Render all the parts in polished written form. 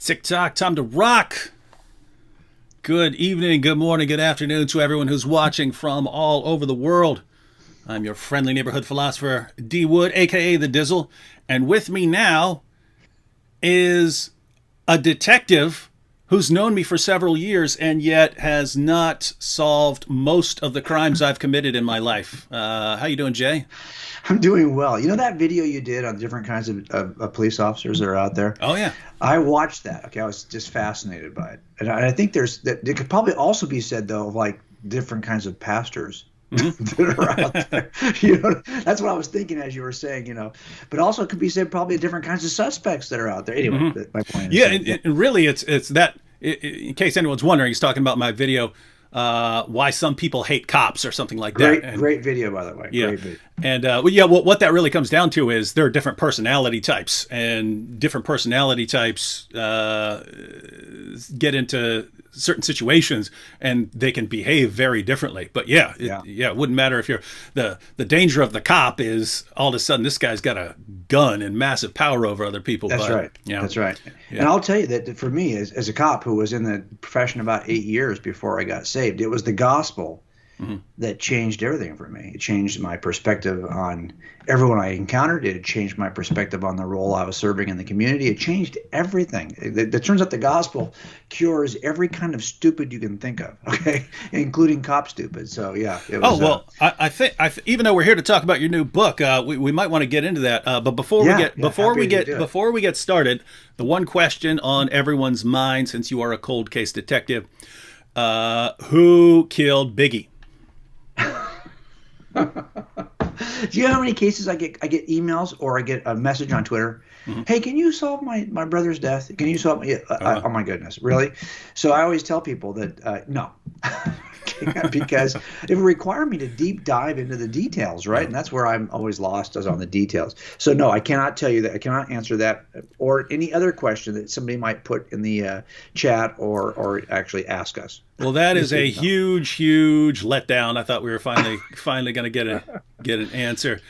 TikTok, time to rock. Good evening, good morning, good afternoon to everyone who's watching from all over the world. I'm your friendly neighborhood philosopher, D Wood, aka The Dizzle. And with me now is a detective who's known me for several years and yet has not solved most of the crimes I've committed in my life. How you doing, Jay? I'm doing well. You know that video you did on different kinds of police officers that are out there? Oh, yeah. I watched that. Okay, I was just fascinated by it, and I think it could probably also be said though of like different kinds of pastors that are out there. That's what I was thinking as you were saying. But also it could be said probably different kinds of suspects that are out there. Anyway, my point is. Yeah, and really, it's that. In case anyone's wondering, he's talking about my video. Why some people hate cops or something like that. Great video, by the way. Yeah. Great video. And what that really comes down to is there are different personality types, and different personality types get into certain situations, and they can behave very differently. But it wouldn't matter if you're the danger of the cop is all of a sudden this guy's got a gun and massive power over other people. That's right. Yeah. That's right. Yeah. And I'll tell you that for me, as a cop who was in the profession about 8 years before I got saved, it was the gospel that changed everything for me. It changed my perspective on everyone I encountered. It changed my perspective on the role I was serving in the community. It changed everything. It turns out the gospel cures every kind of stupid you can think of, okay, including cop stupid. So, yeah. It was, I think even though we're here to talk about your new book, we might want to get into that. But before we get started, the one question on everyone's mind, since you are a cold case detective, who killed Biggie? Do you know how many cases I get emails or I get a message on Twitter? Hey, can you solve my brother's death? Can you solve oh my goodness, really? So I always tell people that no. Because it would require me to deep dive into the details, right? And that's where I'm always lost, is on the details. So no, I cannot tell you that. I cannot answer that or any other question that somebody might put in the chat or actually ask us. Well, that is a huge letdown. I thought we were finally going to get an answer.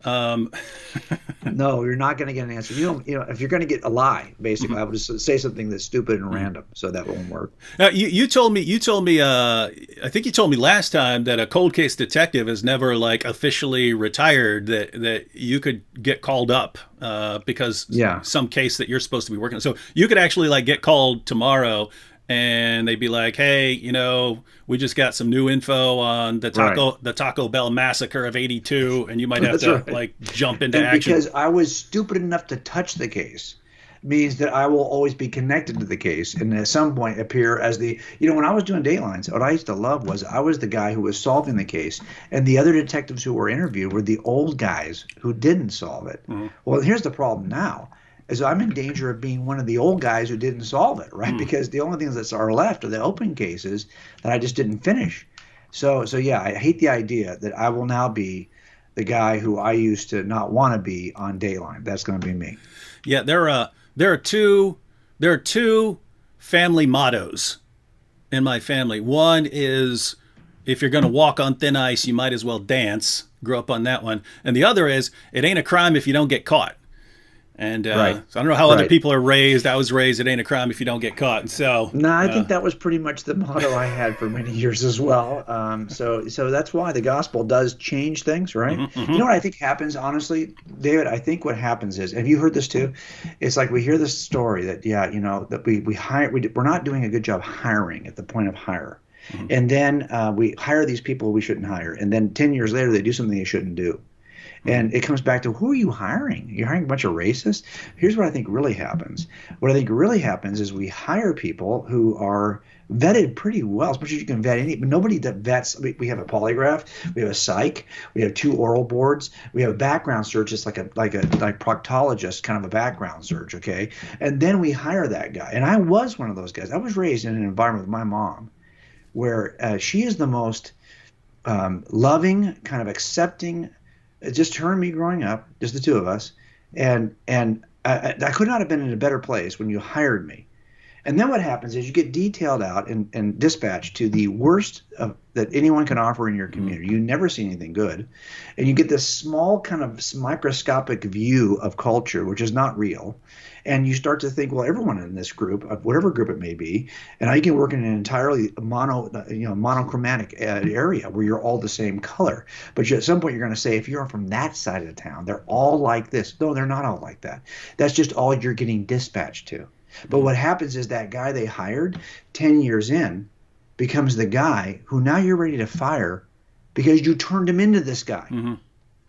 No, you're not going to get an answer. If you're going to get a lie, basically, I would just say something that's stupid and random, so that won't work. Now, you told me. I think you told me last time that a cold case detective is never like officially retired. That you could get called up because some case that you're supposed to be working on. So you could actually like get called tomorrow, and they'd be like, hey, we just got some new info on the Taco Bell massacre of '82, and you might have to like jump into action. Because I was stupid enough to touch the case means that I will always be connected to the case and at some point appear as when I was doing Datelines, what I used to love was I was the guy who was solving the case, and the other detectives who were interviewed were the old guys who didn't solve it. Well, here's the problem now. Is I'm in danger of being one of the old guys who didn't solve it, right? Because the only things that are left are the open cases that I just didn't finish. So yeah, I hate the idea that I will now be the guy who I used to not want to be on Dayline. That's going to be me. Yeah, there are two family mottos in my family. One is, if you're going to walk on thin ice, you might as well dance. Grew up on that one. And the other is, it ain't a crime if you don't get caught. And so I don't know how other people are raised. I was raised, it ain't a crime if you don't get caught. And so I think that was pretty much the motto I had for many years as well. So that's why the gospel does change things, right? You know what I think happens, honestly, David? I think what happens is, have you heard this too? It's like we hear this story that that we hire, we're not doing a good job hiring at the point of hire. And then we hire these people we shouldn't hire. And then 10 years later, they do something they shouldn't do. And it comes back to, who are you hiring? You're hiring a bunch of racists? Here's what I think really happens. What I think really happens is we hire people who are vetted pretty well, as much as you can vet any, but nobody that vets. We have a polygraph, we have a psych, we have 2 oral boards, we have a background search, it's like proctologist kind of a background search, okay? And then we hire that guy. And I was one of those guys. I was raised in an environment with my mom where she is the most loving, kind of accepting, just her and me growing up, just the two of us, and I could not have been in a better place when you hired me. And then what happens is you get detailed out and dispatched to the worst that anyone can offer in your community. You never see anything good. And you get this small kind of microscopic view of culture, which is not real. And you start to think, well, everyone in this group, whatever group it may be, and I can work in an entirely monochromatic area where you're all the same color. But at some point, you're going to say, if you're from that side of the town, they're all like this. No, they're not all like that. That's just all you're getting dispatched to. But what happens is that guy they hired 10 years in becomes the guy who now you're ready to fire because you turned him into this guy. Mm-hmm.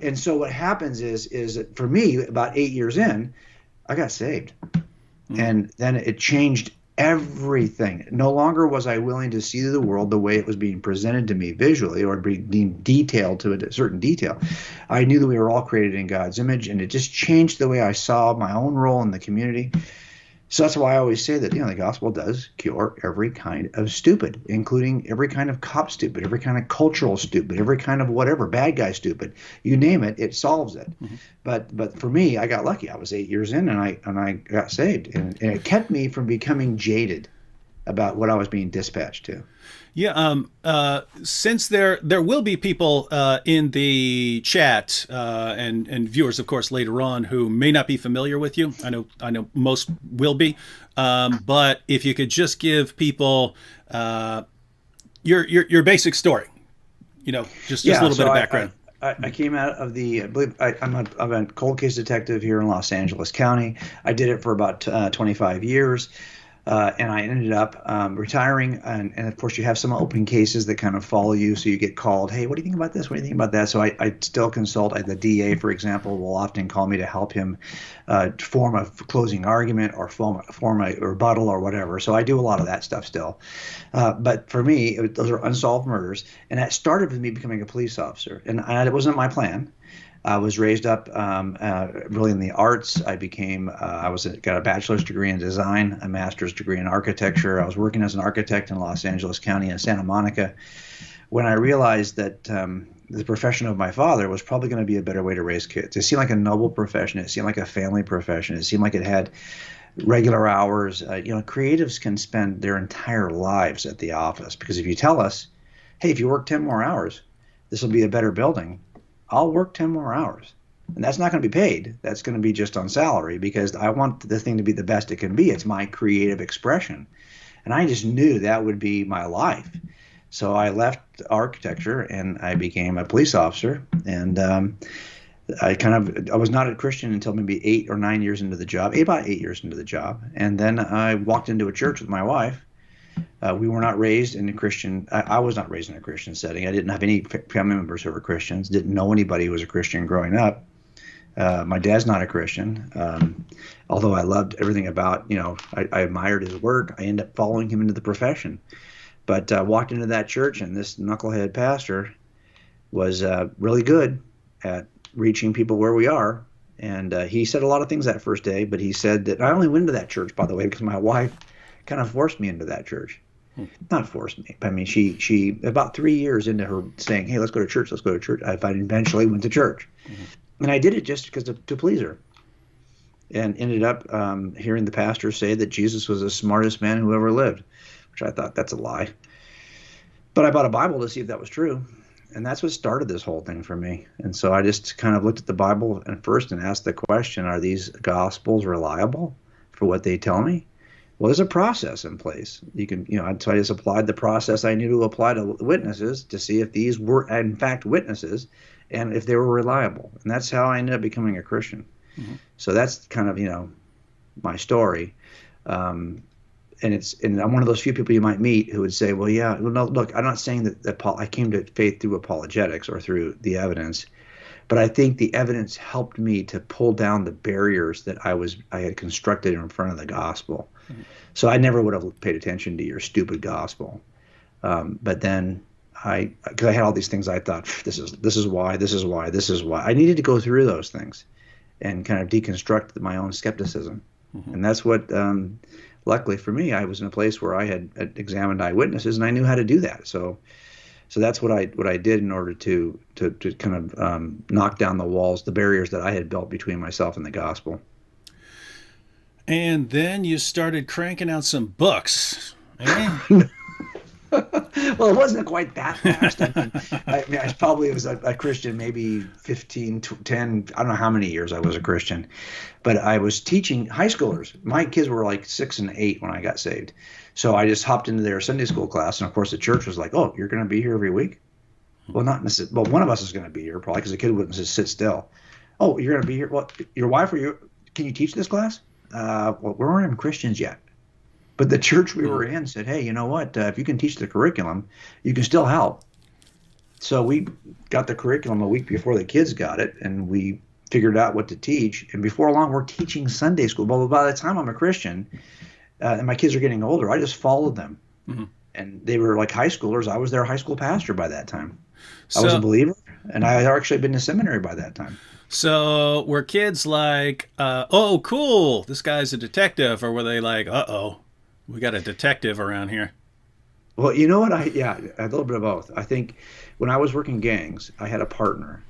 And so what happens is for me, about 8 years in, I got saved. Mm-hmm. And then it changed everything. No longer was I willing to see the world the way it was being presented to me visually or being detailed to a certain detail. I knew that we were all created in God's image, and it just changed the way I saw my own role in the community. So that's why I always say that, the gospel does cure every kind of stupid, including every kind of cop stupid, every kind of cultural stupid, every kind of whatever, bad guy stupid. You name it, it solves it. Mm-hmm. But for me, I got lucky. I was 8 years in, and I got saved. And it kept me from becoming jaded about what I was being dispatched to. Yeah, since there will be people in the chat and viewers, of course, later on who may not be familiar with you. I know most will be, but if you could just give people your basic story, just a little bit of background. I came out of I'm a cold case detective here in Los Angeles County. I did it for about 25 years. And I ended up retiring. And of course, you have some open cases that kind of follow you. So you get called, hey, what do you think about this? What do you think about that? So I still consult. The DA, for example, will often call me to help him form a closing argument or form a rebuttal or whatever. So I do a lot of that stuff still. But for me, those are unsolved murders. And that started with me becoming a police officer. And it wasn't my plan. I was raised up really in the arts. I got a bachelor's degree in design, a master's degree in architecture. I was working as an architect in Los Angeles County and Santa Monica when I realized that the profession of my father was probably going to be a better way to raise kids. It seemed like a noble profession. It seemed like a family profession. It seemed like it had regular hours. Creatives can spend their entire lives at the office because if you tell us, hey, if you work 10 more hours, this will be a better building, I'll work 10 more hours. And that's not going to be paid. That's going to be just on salary because I want the thing to be the best it can be. It's my creative expression. And I just knew that would be my life. So I left architecture and I became a police officer. And I was not a Christian until maybe 8 or 9 years into the job, about 8 years into the job. And then I walked into a church with my wife. We were not raised in a Christian. I was not raised in a Christian setting. I didn't have any family members who were Christians. Didn't know anybody who was a Christian growing up. My dad's not a Christian. Although I loved everything about, I admired his work. I ended up following him into the profession. But I walked into that church, and this knucklehead pastor was really good at reaching people where we are. And he said a lot of things that first day. But he said that I only went into that church, by the way, because my wife kind of forced me into that church. Not forced me, but I mean, she about 3 years into her saying, hey, let's go to church, I eventually went to church. Mm-hmm. And I did it just because to please her. And ended up hearing the pastor say that Jesus was the smartest man who ever lived, which I thought that's a lie. But I bought a Bible to see if that was true. And that's what started this whole thing for me. And so I just kind of looked at the Bible first and asked the question, are these gospels reliable for what they tell me? Well, there's a process in place. So I just applied the process I knew to apply to witnesses to see if these were, in fact, witnesses and if they were reliable. And that's how I ended up becoming a Christian. Mm-hmm. So that's kind of, my story. And I'm one of those few people you might meet who would say, well, yeah, well, no, look, I'm not saying that I came to faith through apologetics or through the evidence. But I think the evidence helped me to pull down the barriers that I had constructed in front of the gospel. Mm-hmm. So I never would have paid attention to your stupid gospel. But then because I had all these things, I thought this is why. I needed to go through those things and kind of deconstruct my own skepticism. Mm-hmm. And that's what, luckily for me, I was in a place where I had examined eyewitnesses and I knew how to do that. So that's what I did in order to kind of knock down the walls, the barriers that I had built between myself and the gospel. And then you started cranking out some books. Eh? Well, it wasn't quite that fast. I probably was a Christian maybe 15, 10, I don't know how many years I was a Christian. But I was teaching high schoolers. My kids were like 6 and 8 when I got saved. So I just hopped into their Sunday school class. And of course, the church was like, oh, you're going to be here every week? Well, not necessarily. Well, one of us is going to be here probably because the kid wouldn't just sit still. Oh, you're going to be here? Well, your wife or you? Can you teach this class? Well, we weren't even Christians yet. But the church we were in said, hey, you know what? If you can teach the curriculum, you can still help. So we got the curriculum a week before the kids got it, and we figured out what to teach. And before long, we're teaching Sunday school. But by the time I'm a Christian and my kids are getting older, I just followed them. Mm-hmm. And they were like high schoolers. I was their high school pastor by that time. I was a believer, and I had actually been to seminary by that time. So were kids like, oh, cool, this guy's a detective? Or were they like, uh-oh, we got a detective around here? Well, you know what? A little bit of both. I think when I was working gangs, I had a partner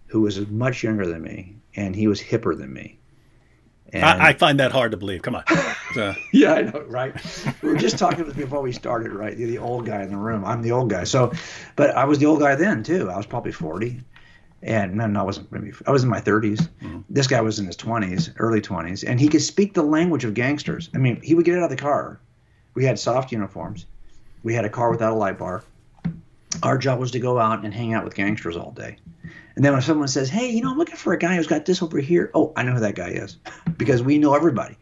who was much younger than me, and he was hipper than me. And I find that hard to believe. Come on. Yeah, I know, right? We were just talking before we started, right? You're the old guy in the room. I'm the old guy. So, but I was the old guy then, too. I was probably 40. And no, I wasn't. I was in my 30s. Mm-hmm. This guy was in his 20s, early 20s, and he could speak the language of gangsters. I mean, he would get out of the car. We had soft uniforms. We had a car without a light bar. Our job was to go out and hang out with gangsters all day. And then when someone says, hey, you know, I'm looking for a guy who's got this over here. Oh, I know who that guy is because we know everybody.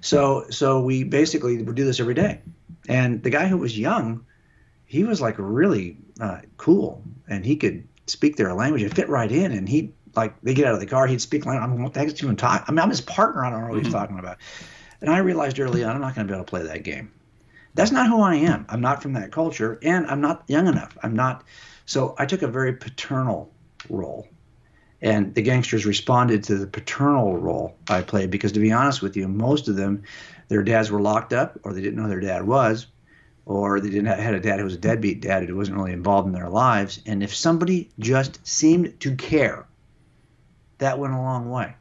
So we basically would do this every day. And the guy who was young, he was like really cool, and he could speak their language. It fit right in, and they get out of the car, he'd speak language. I'm what the heck is he even talking? I mean, I'm his partner. I don't know what he's talking about. And I realized early on, I'm not going to be able to play that game. That's not who I am. I'm not from that culture, and I'm not young enough. I'm not. So I took a very paternal role, and the gangsters responded to the paternal role I played because, to be honest with you, most of them, their dads were locked up, or they didn't know who their dad was, or they had a dad who was a deadbeat dad who wasn't really involved in their lives. And if somebody just seemed to care, that went a long way.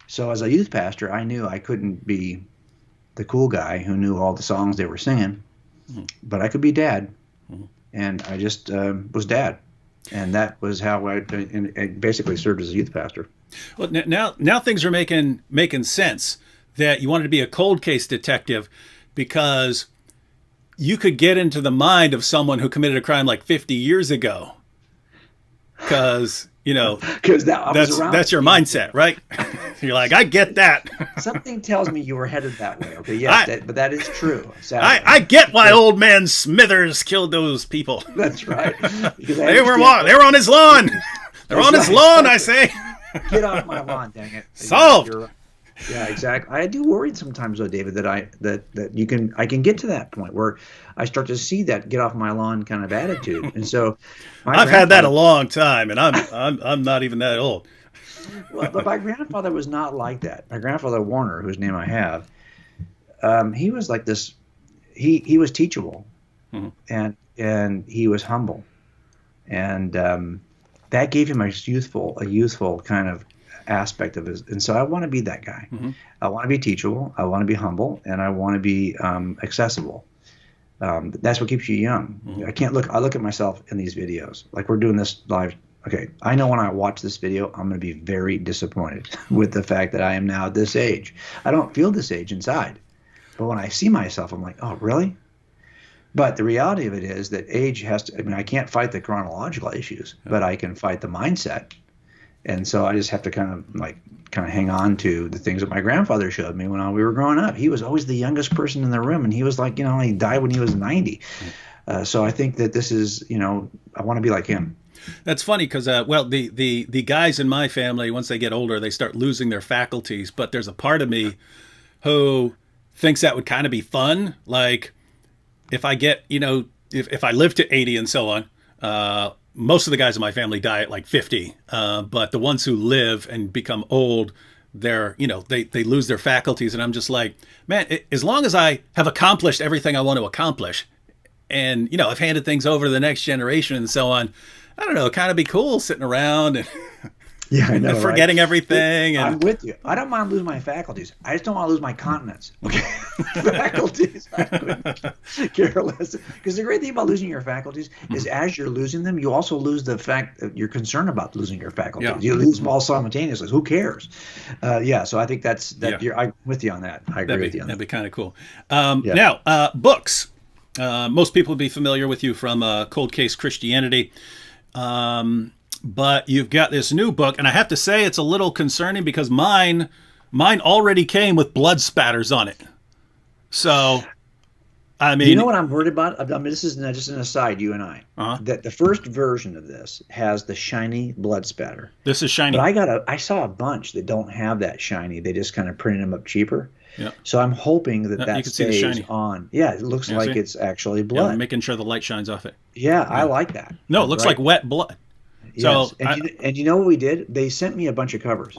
So as a youth pastor, I knew I couldn't be the cool guy who knew all the songs they were singing, but I could be dad. And I just was dad. And that was how I basically served as a youth pastor. Well, now things are making sense that you wanted to be a cold case detective because you could get into the mind of someone who committed a crime like 50 years ago. Because, you know, that's your mindset, right? You're like, I get that. Something tells me you were headed that way. Okay, yes, but that is true. I get why old man Smithers killed those people. That's right. They were on his lawn. They're on his lawn, I say. Get off my lawn, dang it. Solved. Yeah, exactly. I do worry sometimes, though, David, that I can get to that point where I start to see that get off my lawn kind of attitude. And so I've had that a long time, and I'm not even that old. Well, but my grandfather was not like that. My grandfather Warner, whose name I have, he was like this. He was teachable, and he was humble, and that gave him a youthful kind of aspect of his. And so I want to be that guy. I want to be teachable. I want to be humble, and I want to be accessible. That's what keeps you young. I look at myself in these videos, like we're doing this live. Okay, I know when I watch this video, I'm going to be very disappointed with the fact that I am now at this age. I don't feel this age inside. But when I see myself, I'm like, oh, really? But the reality of it is that age has to, I mean, I can't fight the chronological issues, but I can fight the mindset. And so I just have to kind of hang on to the things that my grandfather showed me when we were growing up. He was always the youngest person in the room, and he was like, he died when he was 90. So I think that this is, I want to be like him. That's funny because, the guys in my family, once they get older, they start losing their faculties. But there's a part of me who thinks that would kind of be fun. Like if I get, if I live to 80 and so on, most of the guys in my family die at like 50. But the ones who live and become old, they lose their faculties. And I'm just like, man, as long as I have accomplished everything I want to accomplish and, I've handed things over to the next generation and so on, I don't know, kind of be cool sitting around and Yeah, I know, right? forgetting everything, I'm and with you. I don't mind losing my faculties. I just don't want to lose my continence. Okay, faculties. I couldn't care less. Because the great thing about losing your faculties is, as you're losing them, you also lose the fact that you're concerned about losing your yeah, faculties. You lose them all simultaneously. Who cares? Yeah. So I think that's yeah, that. I'm with you on that. I agree with you on that'd that. be kind of cool. Yeah. Now, books. Most people would be familiar with you from Cold Case Christianity. But you've got this new book, and I have to say it's a little concerning because mine already came with blood spatters on it. So, I You know mean, what I'm worried about? I mean, this is just an aside, you and I. uh That the first version of this has the shiny blood spatter. this is But shiny. I saw a bunch that don't have that shiny. They just kind of printed them up cheaper. Yeah, So I'm hoping that you that can see the stays shiny. on. Yeah, it looks Yeah, like see? it's actually Yeah, blood. making sure the light shines off it. Yeah, I Yeah. like that. No, it looks Right? like wet blood. So, Yes. And you know what we did? They sent me a bunch of covers.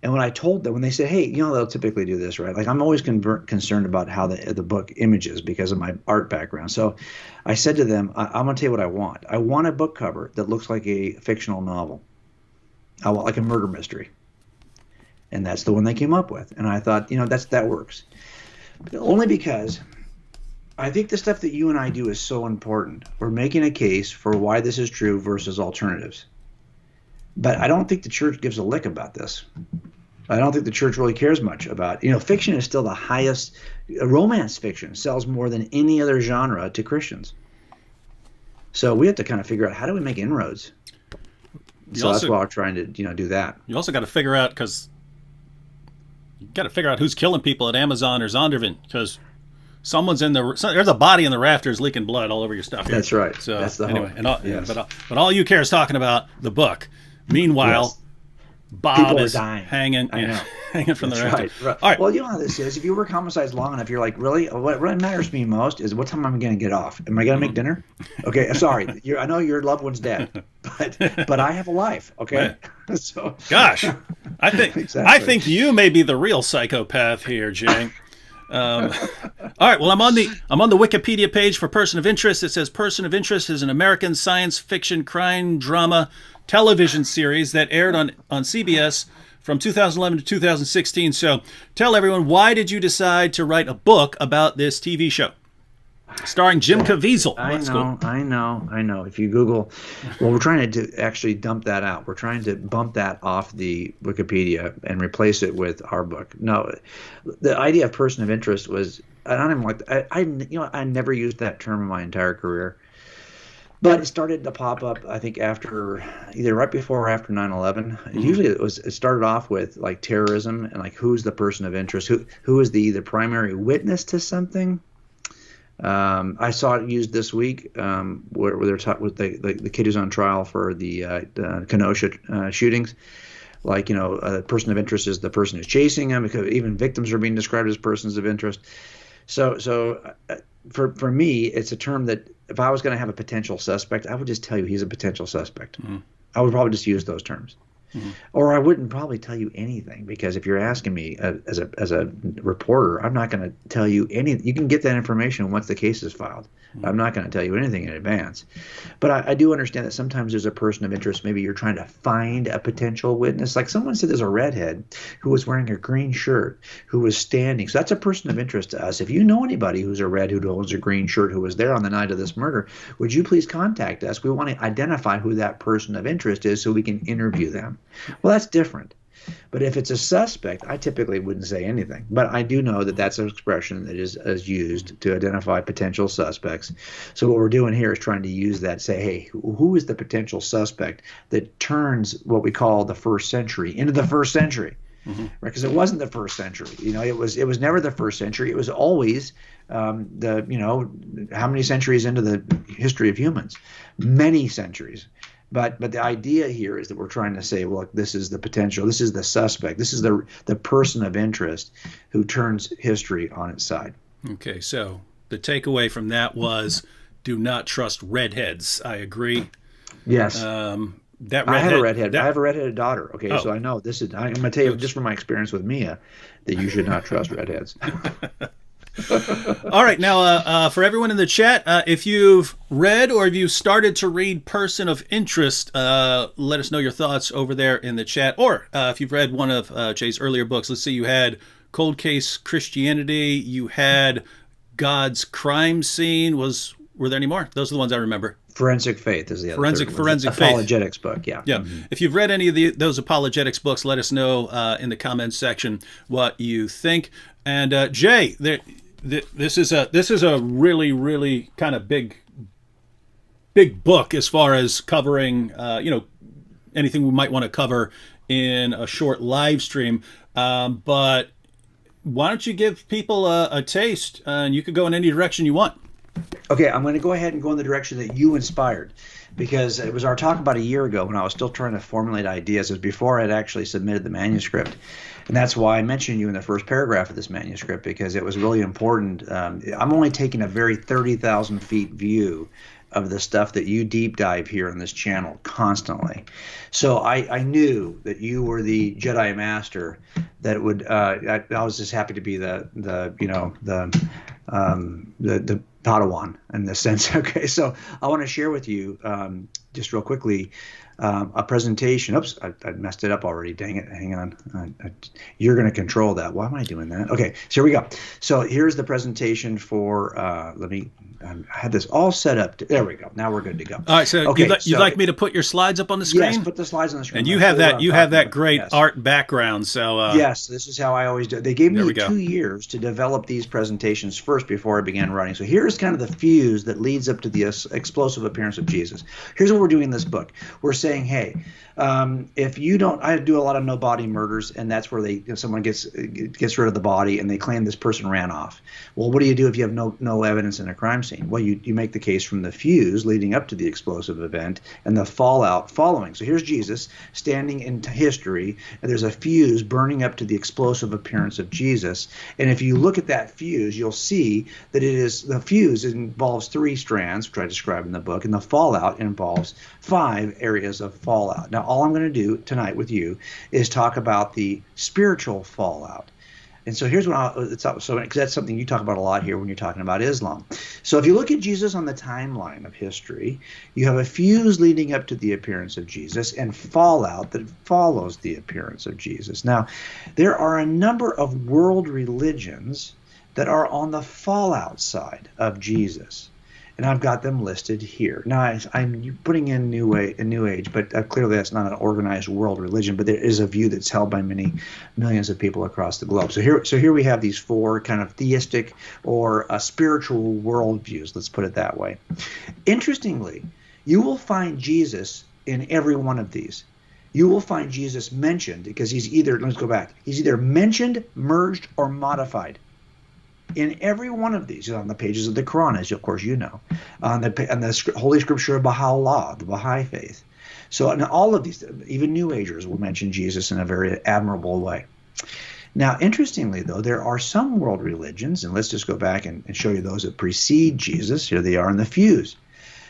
And when I told them, when they said, "Hey, they'll typically do this, right?" Like, I'm always concerned about how the book images because of my art background. So I said to them, "I'm going to tell you what I want. I want a book cover that looks like a fictional novel. I want like a murder mystery." And that's the one they came up with. And I thought, that works. But only because I think the stuff that you and I do is so important. We're making a case for why this is true versus alternatives. But I don't think the church gives a lick about this. I don't think the church really cares much about, fiction is still the highest. Romance fiction sells more than any other genre to Christians. So we have to kind of figure out, how do we make inroads? So that's why we're trying to, do that. You also got to figure out, because you got to figure out who's killing people at Amazon or Zondervan, because there's a body in the rafters leaking blood all over your stuff here. That's right. So that's the anyway, hope. Yes. but all you care is talking about the book. Meanwhile, Yes. Bob People are is dying. hanging, I know. hanging from the That's rafters. right. All right. Well, you know how this is. If you work homicides long enough, you're like, really? What really matters to me most is, what time am I going to get off? Am I going to make dinner? Okay, sorry. I know your loved one's dead, but I have a life. Okay, so Gosh, I think Exactly. you may be the real psychopath here, Jay. All right. Well, I'm on the Wikipedia page for Person of Interest. It says Person of Interest is an American science fiction crime drama television series that aired on CBS from 2011 to 2016. So, tell everyone, why did you decide to write a book about this TV show starring Jim Caviezel? I know. If you Google, well, we're trying to actually dump that out. We're trying to bump that off the Wikipedia and replace it with our book. No, the idea of person of interest was, I don't even like. I never used that term in my entire career, but it started to pop up, I think, after either right before or after 9/11. Usually, it started off with like terrorism and like, who's the person of interest, who is the primary witness to something. I saw it used this week, where they're talking with the kid who's on trial for the Kenosha shootings. Like, a person of interest is the person who's chasing him, because even victims are being described as persons of interest. So for me, it's a term that, if I was going to have a potential suspect, I would just tell you he's a potential suspect. Mm-hmm. I would probably just use those terms. Mm-hmm. Or I wouldn't probably tell you anything, because if you're asking me as a reporter, I'm not going to tell you anything. You can get that information once the case is filed. Mm-hmm. I'm not going to tell you anything in advance. But I do understand that sometimes there's a person of interest. Maybe you're trying to find a potential witness. Like someone said, there's a redhead who was wearing a green shirt who was standing. So that's a person of interest to us. If you know anybody who's a red, who owns a green shirt, who was there on the night of this murder, would you please contact us? We want to identify who that person of interest is so we can interview them. Well, that's different. But if it's a suspect, I typically wouldn't say anything. But I do know that that's an expression that is used to identify potential suspects. So what we're doing here is trying to use that, say, hey, who is the potential suspect that turns what we call the first century into the first century? Mm-hmm. Right? Because it wasn't the first century. It was never the first century. It was always how many centuries into the history of humans? Many centuries. But the idea here is that we're trying to say, look, this is the potential, this is the suspect, this is the person of interest who turns history on its side. Okay, so the takeaway from that was, do not trust redheads. I agree. Yes. I have a redhead. I have a redheaded daughter. Okay, So I know this is. I'm going to tell you just from my experience with Mia that you should not trust redheads. All right, now for everyone in the chat, if you've read or if you started to read Person of Interest, let us know your thoughts over there in the chat. Or if you've read one of Jay's earlier books, let's see, you had Cold Case Christianity, you had God's Crime Scene. Were there any more? Those are the ones I remember. Forensic Faith is the other Forensic Faith. Apologetics book, yeah. Yeah. Mm-hmm. If you've read any of those apologetics books, let us know in the comments section what you think. And Jay, this is a really, really kind of big book as far as covering anything we might want to cover in a short live stream. But why don't you give people a taste, and you could go in any direction you want. Okay, I'm going to go ahead and go in the direction that you inspired, because it was our talk about a year ago when I was still trying to formulate ideas. It was before I'd actually submitted the manuscript. And that's why I mentioned you in the first paragraph of this manuscript, because it was really important. I'm only taking a very 30,000 feet view of the stuff that you deep dive here on this channel constantly. So I knew that you were the Jedi Master that would. I was just happy to be the Padawan in this sense. Okay, so I want to share with you just real quickly a presentation. Oops, I messed it up already. Dang it! Hang on. You're going to control that. Why am I doing that? Okay, so here we go. So here's the presentation for. I had this all set up. There we go. Now we're good to go. All right. So you'd like me to put your slides up on the screen? Yes, put the slides on the screen. And you have that great art background. So yes, this is how I always do it. They gave me 2 years to develop these presentations first before I began writing. So here's kind of the fuse that leads up to the explosive appearance of Jesus. Here's what we're doing in this book. We're saying, hey, if you don't, I do a lot of no body murders, and that's where someone gets rid of the body and they claim this person ran off. Well, what do you do if you have no evidence in a crime scene? Well, you make the case from the fuse leading up to the explosive event and the fallout following. So here's Jesus standing in history, and there's a fuse burning up to the explosive appearance of Jesus. And if you look at that fuse, you'll see that the fuse involves 3 strands, which I describe in the book, and the fallout involves 5 areas of fallout. Now, all I'm going to do tonight with you is talk about the spiritual fallout. And so here's what because that's something you talk about a lot here when you're talking about Islam. So if you look at Jesus on the timeline of history, you have a fuse leading up to the appearance of Jesus and fallout that follows the appearance of Jesus. Now, there are a number of world religions that are on the fallout side of Jesus. And I've got them listed here. Now, I'm putting in New Age, but clearly that's not an organized world religion, but there is a view that's held by many millions of people across the globe. So here we have these 4 kind of theistic or spiritual worldviews, let's put it that way. Interestingly, you will find Jesus in every one of these. You will find Jesus mentioned because he's either mentioned, merged, or modified. In every one of these, on the pages of the Quran, as of course you know, on the Holy Scripture of Baha'u'llah, the Baha'i faith. So in all of these, even New Agers will mention Jesus in a very admirable way. Now, interestingly, though, there are some world religions, and let's just go back and show you those that precede Jesus. Here they are in the fuse.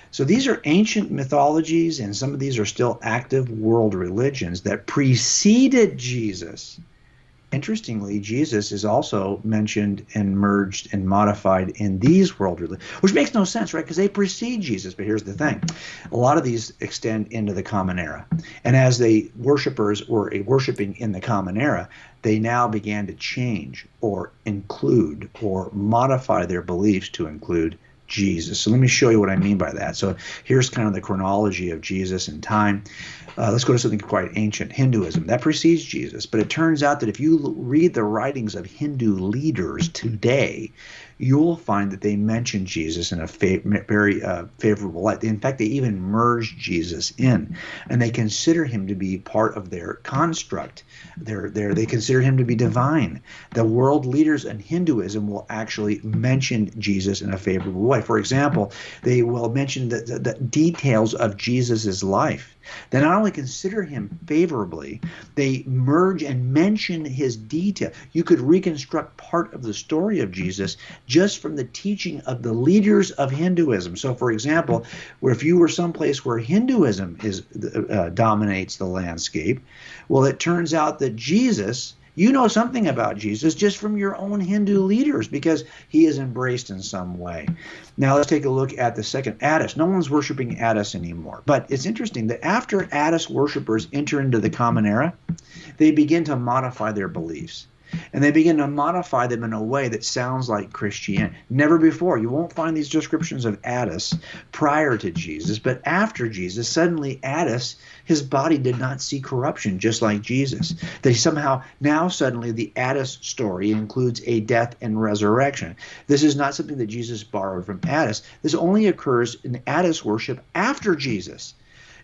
So these are ancient mythologies, and some of these are still active world religions that preceded Jesus. Interestingly, Jesus is also mentioned and merged and modified in these world religions, which makes no sense, right? Because they precede Jesus. But here's the thing. A lot of these extend into the Common Era. And as the worshipers were worshiping in the Common Era, they now began to change or include or modify their beliefs to include Jesus. So let me show you what I mean by that. So here's kind of the chronology of Jesus in time. Let's go to something quite ancient, Hinduism. That precedes Jesus, but it turns out that if you read the writings of Hindu leaders today, you'll find that they mention Jesus in a very favorable light. In fact, they even merge Jesus in, and they consider him to be part of their construct. They consider him to be divine. The world leaders in Hinduism will actually mention Jesus in a favorable way. For example, they will mention the details of Jesus's life. They not only consider him favorably, they merge and mention his detail. You could reconstruct part of the story of Jesus just from the teaching of the leaders of Hinduism. So, for example, if you were someplace where Hinduism dominates the landscape, well, it turns out that Jesus You know something about Jesus just from your own Hindu leaders because he is embraced in some way. Now let's take a look at the second, Attis. No one's worshiping Attis anymore. But it's interesting that after Attis worshipers enter into the Common Era, they begin to modify their beliefs. And they begin to modify them in a way that sounds like Christianity. Never before. You won't find these descriptions of Attis prior to Jesus, but after Jesus, suddenly Attis, his body did not see corruption, just like Jesus. They somehow, now suddenly the Attis story includes a death and resurrection. This is not something that Jesus borrowed from Attis. This only occurs in Attis worship after Jesus.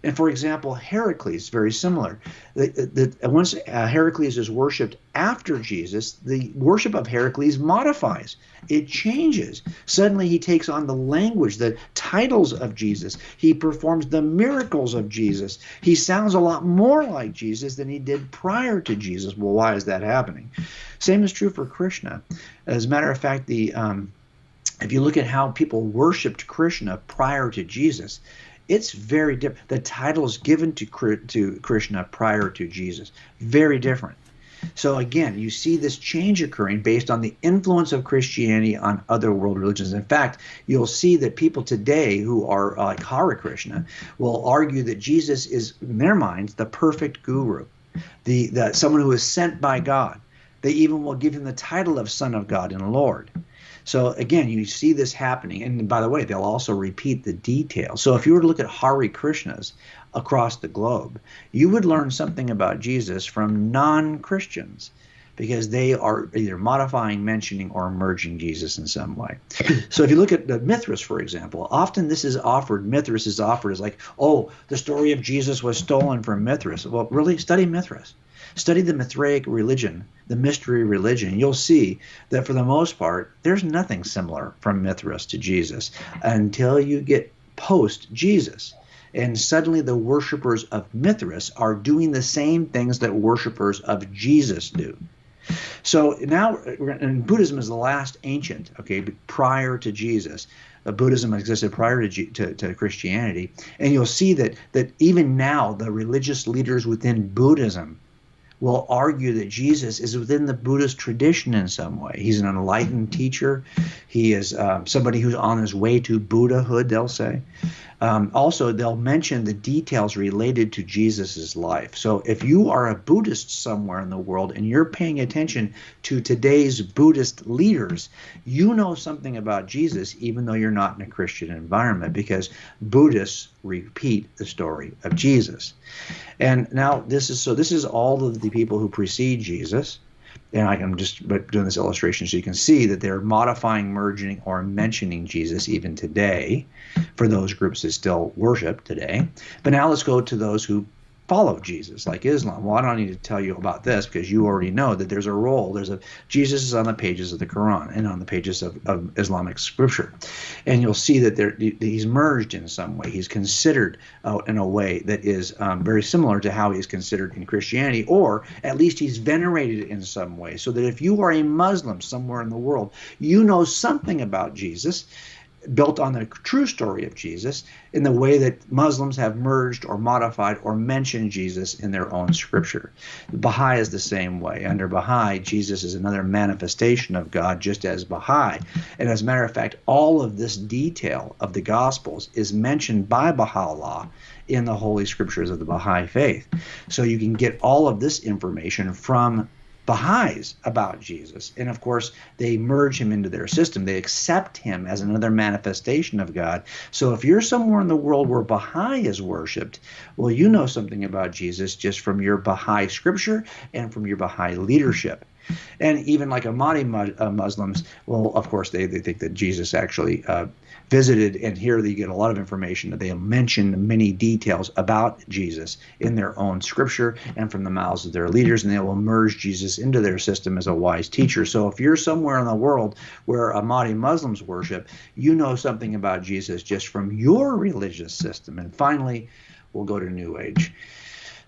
And for example, Heracles, very similar. Once Heracles is worshipped after Jesus, the worship of Heracles modifies. It changes. Suddenly he takes on the language, the titles of Jesus. He performs the miracles of Jesus. He sounds a lot more like Jesus than he did prior to Jesus. Well, why is that happening? Same is true for Krishna. As a matter of fact, if you look at how people worshipped Krishna prior to Jesus, it's very different. The titles given to Krishna prior to Jesus, very different. So again, you see this change occurring based on the influence of Christianity on other world religions. In fact, you'll see that people today who are like Hare Krishna will argue that Jesus is, in their minds, the perfect guru, someone who is sent by God. They even will give him the title of Son of God and Lord. So again, you see this happening. And by the way, they'll also repeat the details. So if you were to look at Hare Krishnas across the globe, you would learn something about Jesus from non-Christians because they are either modifying, mentioning, or merging Jesus in some way. So if you look at the Mithras, for example, often Mithras is offered as like, oh, the story of Jesus was stolen from Mithras. Well, really, study Mithras. Study the Mithraic religion, the mystery religion. You'll see that for the most part, there's nothing similar from Mithras to Jesus until you get post-Jesus. And suddenly the worshipers of Mithras are doing the same things that worshipers of Jesus do. So now, and Buddhism is the last ancient, prior to Jesus. Buddhism existed prior to Christianity. And you'll see that even now the religious leaders within Buddhism will argue that Jesus is within the Buddhist tradition in some way. He's an enlightened teacher. He is somebody who's on his way to Buddhahood, they'll say. Also, they'll mention the details related to Jesus's life. So if you are a Buddhist somewhere in the world and you're paying attention to today's Buddhist leaders, you know something about Jesus even though you're not in a Christian environment because Buddhists repeat the story of Jesus. And now this is all of the people who precede Jesus. And I'm just doing this illustration so you can see that they're modifying, merging, or mentioning Jesus even today for those groups that still worship today. But now let's go to those who follow Jesus, like Islam. Well, I don't need to tell you about this because you already know that there's a role. Jesus is on the pages of the Quran and on the pages of Islamic scripture. And you'll see that he's merged in some way. He's considered in a way that is very similar to how he's considered in Christianity, or at least he's venerated in some way. So that if you are a Muslim somewhere in the world, you know something about Jesus, built on the true story of Jesus in the way that Muslims have merged or modified or mentioned Jesus in their own scripture. Baha'i is the same way. Under Baha'i, Jesus is another manifestation of God, just as Baha'i. And as a matter of fact, all of this detail of the Gospels is mentioned by Baha'u'llah in the Holy Scriptures of the Baha'i faith. So you can get all of this information from Baha'is about Jesus. And of course, they merge him into their system. They accept him as another manifestation of God. So if you're somewhere in the world where Baha'i is worshipped, well, you know something about Jesus just from your Baha'i scripture and from your Baha'i leadership. And even like Ahmadi Muslims, well, of course, they think that Jesus actually visited, and here you get a lot of information that they mention many details about Jesus in their own scripture and from the mouths of their leaders, and they will merge Jesus into their system as a wise teacher. So if you're somewhere in the world where Ahmadi Muslims worship, you know something about Jesus just from your religious system. And finally, we'll go to New Age.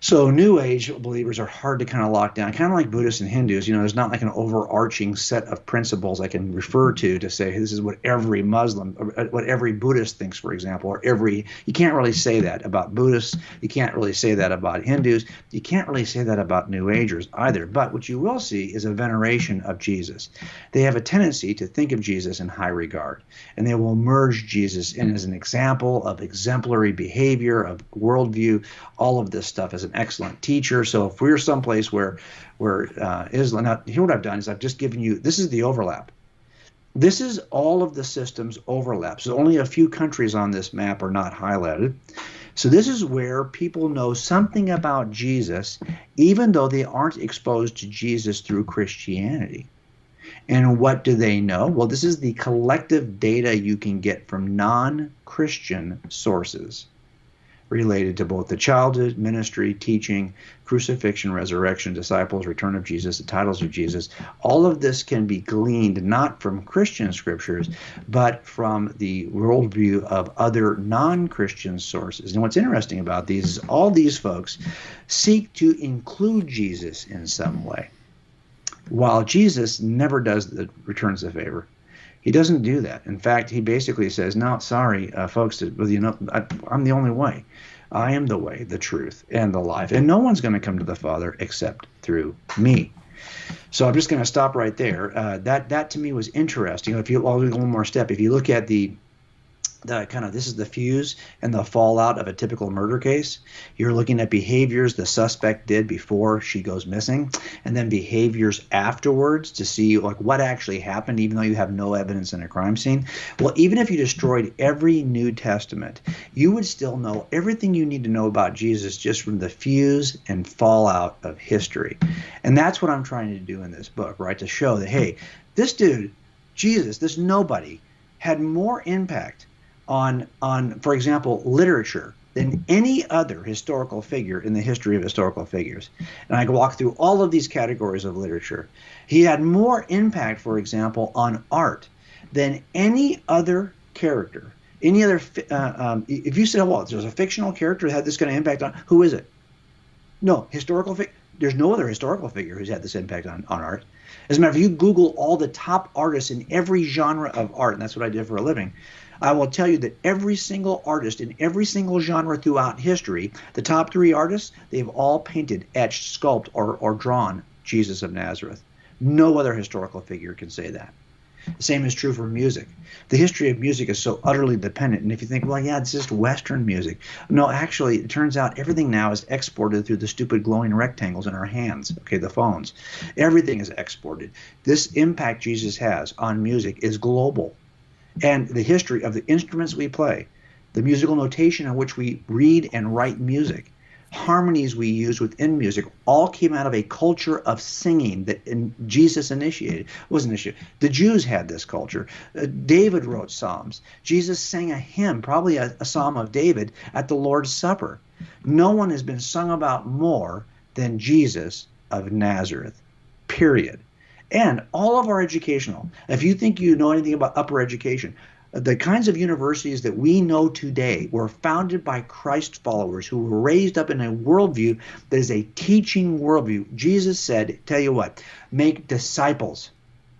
So New Age believers are hard to kind of lock down, kind of like Buddhists and Hindus. There's not like an overarching set of principles I can refer to say, hey, this is what every Muslim, or what every Buddhist thinks, for example, or you can't really say that about Buddhists. You can't really say that about Hindus. You can't really say that about New Agers either. But what you will see is a veneration of Jesus. They have a tendency to think of Jesus in high regard, and they will merge Jesus in as an example of exemplary behavior, of worldview, all of this stuff as an excellent teacher. So if we're someplace where Islam, now here what I've done is I've just given you, this is the overlap. This is all of the systems overlap. So only a few countries on this map are not highlighted. So this is where people know something about Jesus, even though they aren't exposed to Jesus through Christianity. And what do they know? Well, this is the collective data you can get from non-Christian sources related to both the childhood, ministry, teaching, crucifixion, resurrection, disciples, return of Jesus, the titles of Jesus. All of this can be gleaned not from Christian scriptures, but from the worldview of other non-Christian sources. And what's interesting about these is all these folks seek to include Jesus in some way, while Jesus never returns the favor. He doesn't do that. In fact, he basically says, no, sorry, folks, I'm the only way. I am the way, the truth, and the life. And no one's going to come to the Father except through me. So I'm just going to stop right there. That to me was interesting. I'll do one more step. If you look at the this is the fuse and the fallout of a typical murder case. You're looking at behaviors the suspect did before she goes missing, and then behaviors afterwards to see like what actually happened, even though you have no evidence in a crime scene. Well, even if you destroyed every New Testament, you would still know everything you need to know about Jesus just from the fuse and fallout of history. And that's what I'm trying to do in this book, right? To show that, hey, this dude, Jesus, this nobody, had more impact on, for example, literature than any other historical figure in the history of historical figures. And I can walk through all of these categories of literature. He had more impact, for example, on art than any other character. Any other, if you say, well, there's a fictional character that had this kind of impact on, who is it? No, there's no other historical figure who's had this impact on art. As a matter of fact, if you Google all the top artists in every genre of art, and that's what I did for a living, I will tell you that every single artist in every single genre throughout history, the top 3 artists, they've all painted, etched, sculpted, or drawn Jesus of Nazareth. No other historical figure can say that. The same is true for music. The history of music is so utterly dependent. And if you think, well, yeah, it's just Western music. No, actually, it turns out everything now is exported through the stupid glowing rectangles in our hands, okay, the phones. Everything is exported. This impact Jesus has on music is global. And the history of the instruments we play, the musical notation in which we read and write music, harmonies we use within music, all came out of a culture of singing that Jesus initiated. Wasn't initiated. The Jews had this culture. David wrote psalms. Jesus sang a hymn, probably a psalm of David, at the Lord's Supper. No one has been sung about more than Jesus of Nazareth, period. And all of our educational, if you think you know anything about upper education, the kinds of universities that we know today were founded by Christ followers who were raised up in a worldview that is a teaching worldview. Jesus said, tell you what, make disciples,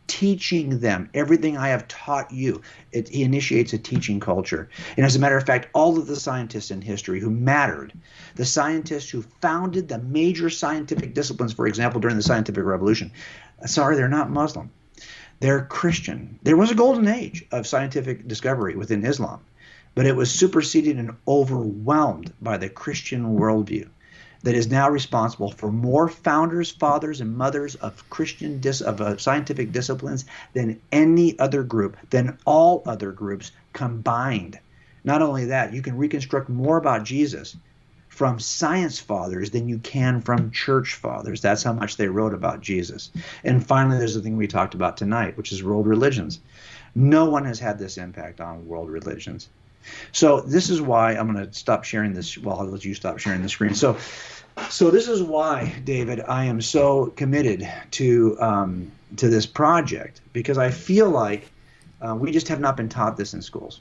teaching them everything I have taught you. He initiates a teaching culture. And as a matter of fact, all of the scientists in history who mattered, the scientists who founded the major scientific disciplines, for example, during the scientific revolution, sorry, they're not Muslim. They're Christian. There was a golden age of scientific discovery within Islam, but it was superseded and overwhelmed by the Christian worldview that is now responsible for more founders, fathers, and mothers of scientific disciplines than any other group, than all other groups combined. Not only that, you can reconstruct more about Jesus from science fathers than you can from church fathers. That's how much they wrote about Jesus. And finally, there's the thing we talked about tonight, which is world religions. No one has had this impact on world religions. So this is why I'm going to stop sharing this. Well, I'll let you stop sharing the screen. So this is why, David, I am so committed to this project, because I feel like we just have not been taught this in schools.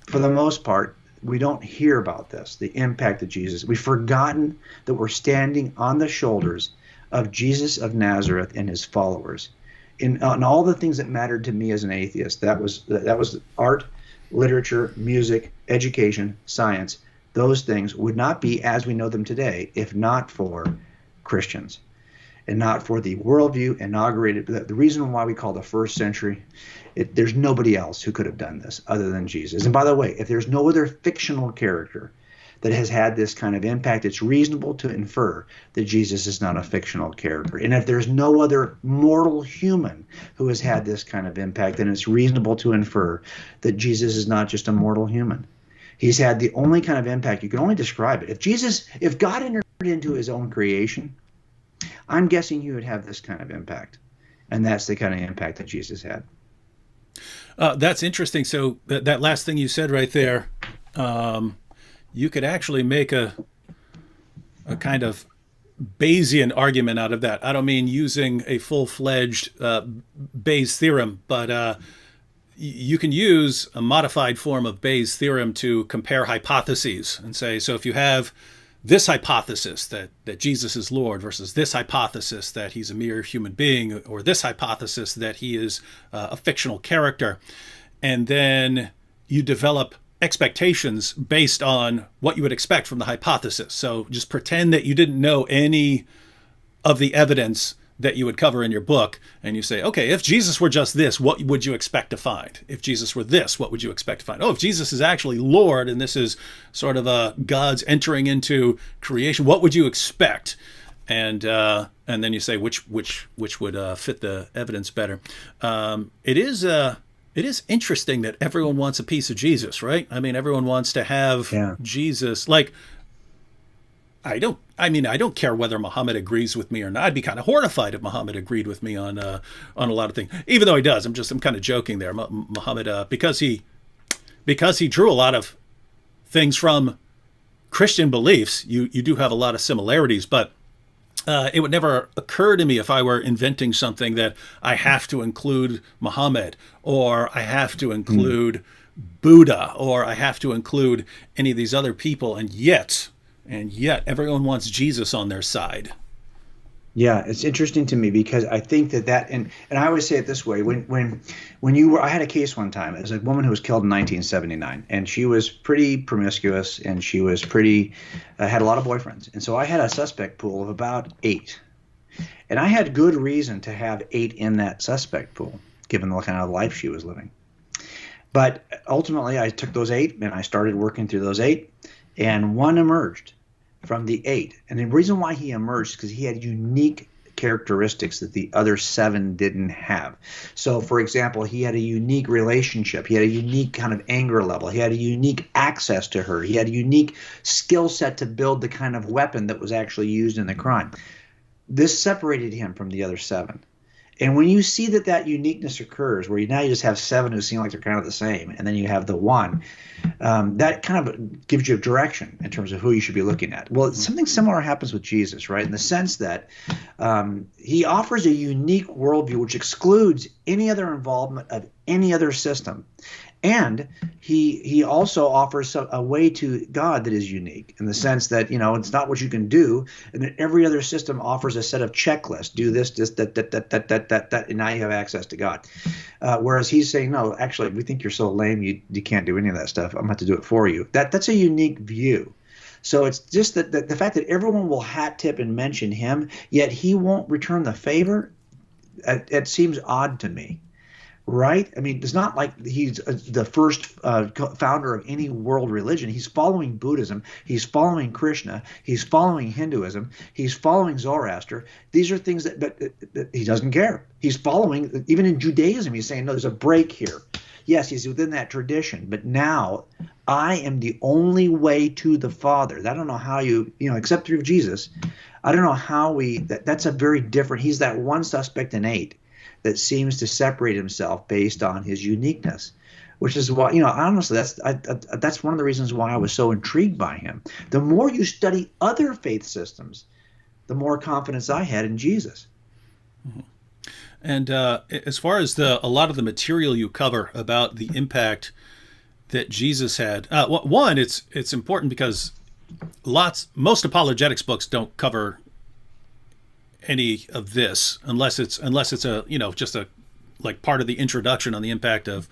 For the most part, we don't hear about this, the impact of Jesus. We've forgotten that we're standing on the shoulders of Jesus of Nazareth and his followers. In all the things that mattered to me as an atheist, that was art, literature, music, education, science. Those things would not be as we know them today if not for Christians and not for the worldview inaugurated. The reason why we call the first century, there's nobody else who could have done this other than Jesus. And by the way, if there's no other fictional character that has had this kind of impact, it's reasonable to infer that Jesus is not a fictional character. And if there's no other mortal human who has had this kind of impact, then it's reasonable to infer that Jesus is not just a mortal human. He's had the only kind of impact, you can only describe it. If God entered into his own creation, I'm guessing he would have this kind of impact. And that's the kind of impact that Jesus had. That's interesting. So that last thing you said right there, you could actually make a kind of Bayesian argument out of that. I don't mean using a full-fledged Bayes theorem, but you can use a modified form of Bayes' theorem to compare hypotheses and say, so if you have this hypothesis that Jesus is Lord versus this hypothesis that he's a mere human being, or this hypothesis that he is a fictional character, and then you develop expectations based on what you would expect from the hypothesis. So just pretend that you didn't know any of the evidence that you would cover in your book, and you say, okay, if Jesus were just this, what would you expect to find? If Jesus were this, what would you expect to find? Oh, if Jesus is actually Lord, and this is sort of God's entering into creation, what would you expect? And then you say which would fit the evidence better. It is interesting that everyone wants a piece of Jesus, right? I mean, everyone wants to have Jesus. Like, I don't care whether Muhammad agrees with me or not. I'd be kind of horrified if Muhammad agreed with me on a lot of things, even though he does. I'm kind of joking there. Muhammad, because he drew a lot of things from Christian beliefs. You do have a lot of similarities, but it would never occur to me if I were inventing something that I have to include Muhammad, or I have to include Buddha, or I have to include any of these other people, and yet everyone wants Jesus on their side. Yeah, it's interesting to me because I think that and I always say it this way. When I had a case one time. It was a woman who was killed in 1979, and she was pretty promiscuous, and she was had a lot of boyfriends. And so I had a suspect pool of about 8. And I had good reason to have 8 in that suspect pool, given the kind of life she was living. But ultimately, I took those 8 and I started working through those 8. And one emerged from the 8. And the reason why he emerged is because he had unique characteristics that the other 7 didn't have. So, for example, he had a unique relationship. He had a unique kind of anger level. He had a unique access to her. He had a unique skill set to build the kind of weapon that was actually used in the crime. This separated him from the other 7. And when you see that uniqueness occurs, where now you just have 7 who seem like they're kind of the same, and then you have the 1, that kind of gives you a direction in terms of who you should be looking at. Well, something similar happens with Jesus, right? In the sense that he offers a unique worldview which excludes any other involvement of any other system. And he also offers a way to God that is unique in the sense that, it's not what you can do, and that every other system offers a set of checklists. Do this, that, and now you have access to God. Whereas he's saying, no, actually, we think you're so lame, you can't do any of that stuff. I'm going to have to do it for you. That's a unique view. So it's just that the fact that everyone will hat tip and mention him, yet he won't return the favor, it seems odd to me. Right? I mean, it's not like he's the first founder of any world religion. He's following Buddhism. He's following Krishna. He's following Hinduism. He's following Zoroaster. These are things that he doesn't care. He's following, even in Judaism, he's saying, no, there's a break here. Yes, he's within that tradition, but now I am the only way to the Father. I don't know how except through Jesus. I don't know how that's a very different, he's that one suspect in 8. That seems to separate himself based on his uniqueness, which is why, honestly, that's one of the reasons why I was so intrigued by him. The more you study other faith systems, the more confidence I had in Jesus. Mm-hmm. And as far as a lot of the material you cover about the impact that Jesus had. One, it's important because most apologetics books don't cover any of this unless it's a just a like part of the introduction on the impact of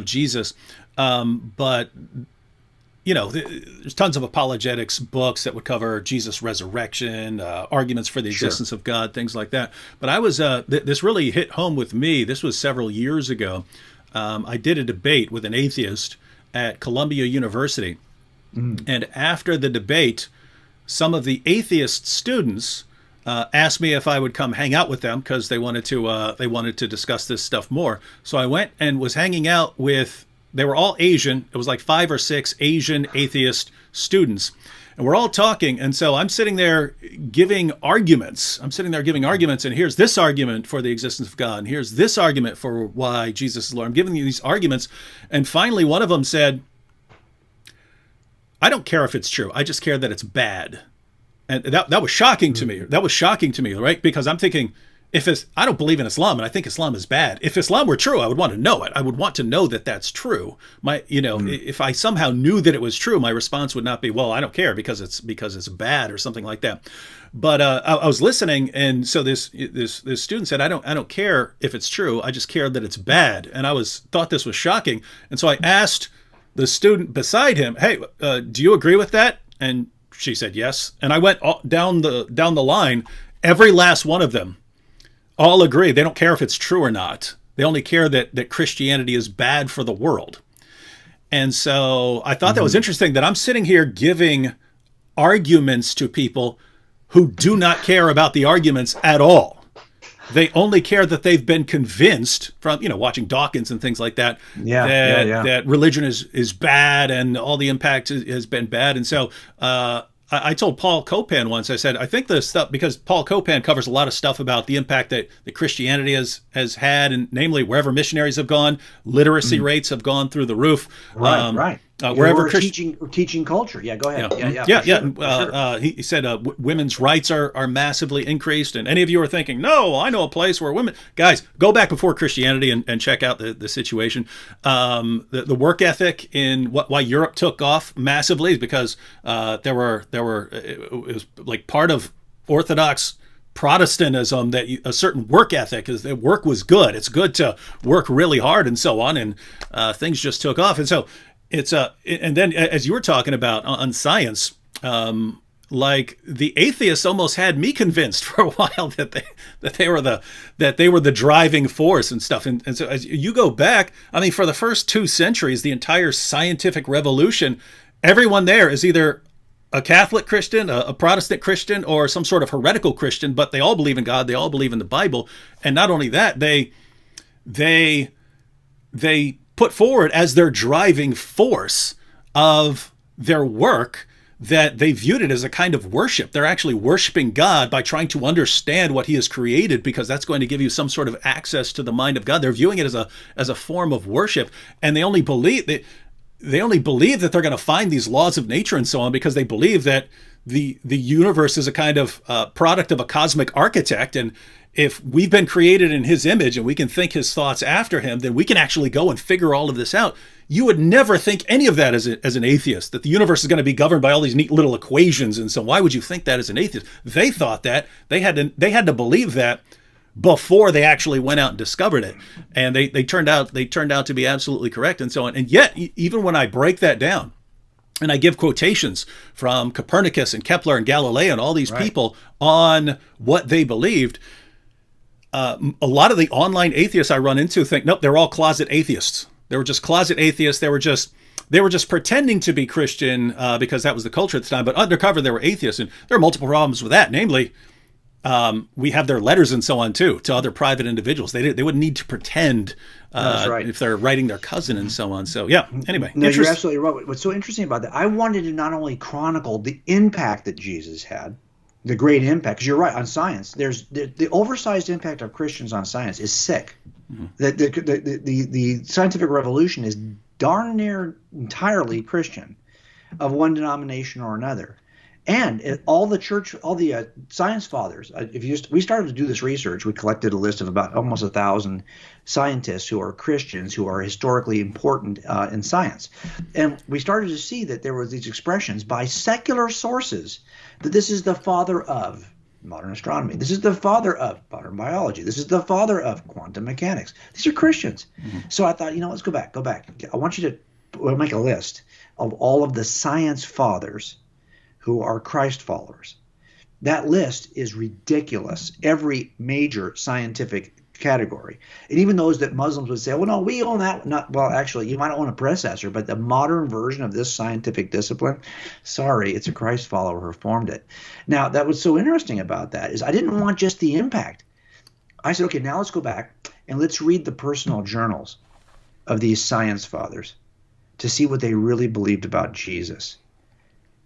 Jesus. But there's tons of apologetics books that would cover Jesus' resurrection, arguments for the existence of God, things like that. But I was this really hit home with me. This was several years ago. I did a debate with an atheist at Columbia University, and after the debate, some of the atheist students asked me if I would come hang out with them because they wanted to discuss this stuff more. So I went and was hanging out with. They were all Asian. It was like 5 or 6 Asian atheist students. And we're all talking. And so I'm sitting there giving arguments. And here's this argument for the existence of God. And here's this argument for why Jesus is Lord. I'm giving you these arguments. And finally, one of them said, I don't care if it's true. I just care that it's bad. And that was shocking to me. That was shocking to me, right? Because I'm thinking, I don't believe in Islam, and I think Islam is bad. If Islam were true, I would want to know it. I would want to know that that's true. If I somehow knew that it was true, my response would not be, well, I don't care because it's bad or something like that. But I was listening, and so this student said, I don't care if it's true. I just care that it's bad. And thought this was shocking. And so I asked the student beside him, hey, do you agree with that? And she said yes. And I went down the line. Every last one of them all agree. They don't care if it's true or not. They only care that Christianity is bad for the world. And so I thought that was interesting that I'm sitting here giving arguments to people who do not care about the arguments at all. They only care that they've been convinced from, watching Dawkins and things like that, that religion is bad and all the impact has been bad. And so I told Paul Copan once, I said, I think the stuff, because Paul Copan covers a lot of stuff about the impact that Christianity has had, and namely wherever missionaries have gone, literacy rates have gone through the roof. Right. Wherever teaching culture. Yeah, go ahead. He said women's rights are massively increased. And any of you are thinking, no, I know a place where women, guys, go back before Christianity and check out the situation. The work ethic in why Europe took off massively is because it was like part of Orthodox Protestantism that a certain work ethic is that work was good. It's good to work really hard and so on. And things just took off. And so it's and then as you were talking about on science, like the atheists almost had me convinced for a while that they were the driving force and stuff. And so as you go back, I mean, for the first 2 centuries, the entire scientific revolution, everyone there is either a Catholic Christian, a Protestant Christian, or some sort of heretical Christian, but they all believe in God. They all believe in the Bible. And not only that, they put forward as their driving force of their work that they viewed it as a kind of worship. They're actually worshiping God by trying to understand what he has created, because that's going to give you some sort of access to the mind of God. They're viewing it as a form of worship, and they only believe that they're going to find these laws of nature and so on because they believe that the universe is a kind of product of a cosmic architect, and if we've been created in his image and we can think his thoughts after him, then we can actually go and figure all of this out. You would never think any of that as an atheist, that the universe is going to be governed by all these neat little equations. And so why would you think that as an atheist? They thought that. They had to believe that before they actually went out and discovered it. And they turned out to be absolutely correct and so on. And yet, even when I break that down, and I give quotations from Copernicus and Kepler and Galileo and all these people on what they believed, a lot of the online atheists I run into think, nope, they're all closet atheists. They were just closet atheists. They were just pretending to be Christian because that was the culture at the time. But undercover, they were atheists. And there are multiple problems with that. Namely, we have their letters and so on, too, to other private individuals. They wouldn't need to pretend if they're writing their cousin and so on. So, yeah, anyway. No, you're absolutely right. What's so interesting about that, I wanted to not only chronicle the impact that Jesus had, the great impact, because you're right, on science, there's the oversized impact of Christians on science is sick. Mm-hmm. The scientific revolution is darn near entirely Christian, of one denomination or another. And all the church, all the science fathers, we started to do this research, we collected a list of about almost 1,000 scientists who are Christians who are historically important in science. And we started to see that there were these expressions by secular sources that this is the father of modern astronomy. This is the father of modern biology. This is the father of quantum mechanics. These are Christians. Mm-hmm. So I thought, let's go back. I want you to make a list of all of the science fathers who are Christ followers. That list is ridiculous. Every major scientific category. And even those that Muslims would say, well, no, we own that. Well, actually, you might own a predecessor, but the modern version of this scientific discipline, sorry, it's a Christ follower who formed it. Now, that was so interesting about that is I didn't want just the impact. I said, okay, now let's go back and let's read the personal journals of these science fathers to see what they really believed about Jesus.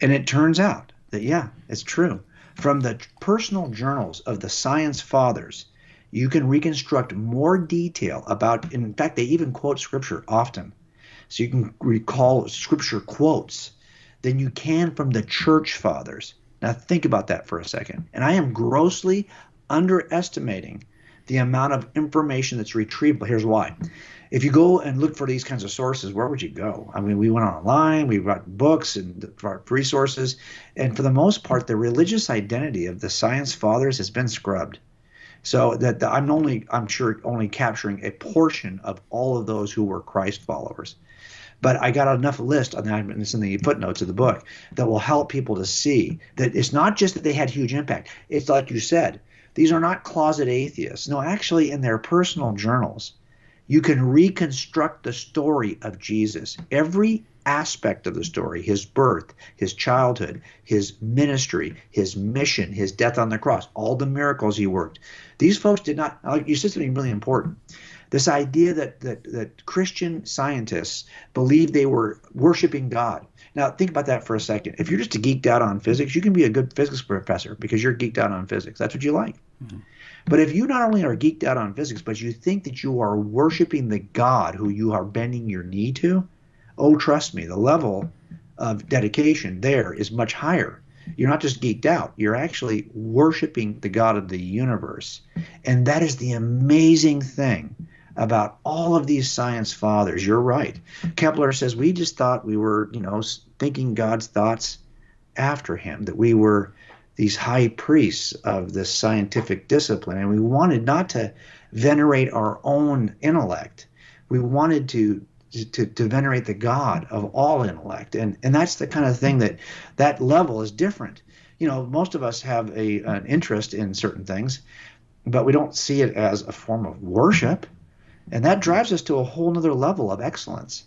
And it turns out that, yeah, it's true. From the personal journals of the science fathers, you can reconstruct more detail about, in fact, they even quote scripture often. So you can recall scripture quotes than you can from the church fathers. Now think about that for a second. And I am grossly underestimating the amount of information that's retrievable. Here's why. If you go and look for these kinds of sources, where would you go? I mean, we went online, we read books and resources, and for the most part, the religious identity of the science fathers has been scrubbed. So that I'm sure only capturing a portion of all of those who were Christ followers. But I got enough list on that, and it's in the footnotes of the book, that will help people to see that it's not just that they had huge impact. It's like you said, these are not closet atheists. No, actually, in their personal journals, you can reconstruct the story of Jesus, every aspect of the story, his birth, his childhood, his ministry, his mission, his death on the cross, all the miracles he worked. These folks did not, you said something really important, this idea that Christian scientists believed they were worshiping God. Now, think about that for a second. If you're just geeked out on physics, you can be a good physics professor because you're geeked out on physics. That's what you like. Mm-hmm. But if you not only are geeked out on physics, but you think that you are worshiping the God who you are bending your knee to, oh, trust me, the level of dedication there is much higher. You're not just geeked out. You're actually worshiping the God of the universe. And that is the amazing thing about all of these science fathers. You're right. Kepler says we just thought we were, thinking God's thoughts after him, that we were these high priests of this scientific discipline, and we wanted not to venerate our own intellect. We wanted to venerate the God of all intellect, and that's the kind of thing that level is different. Most of us have an interest in certain things, but we don't see it as a form of worship, and that drives us to a whole nother level of excellence.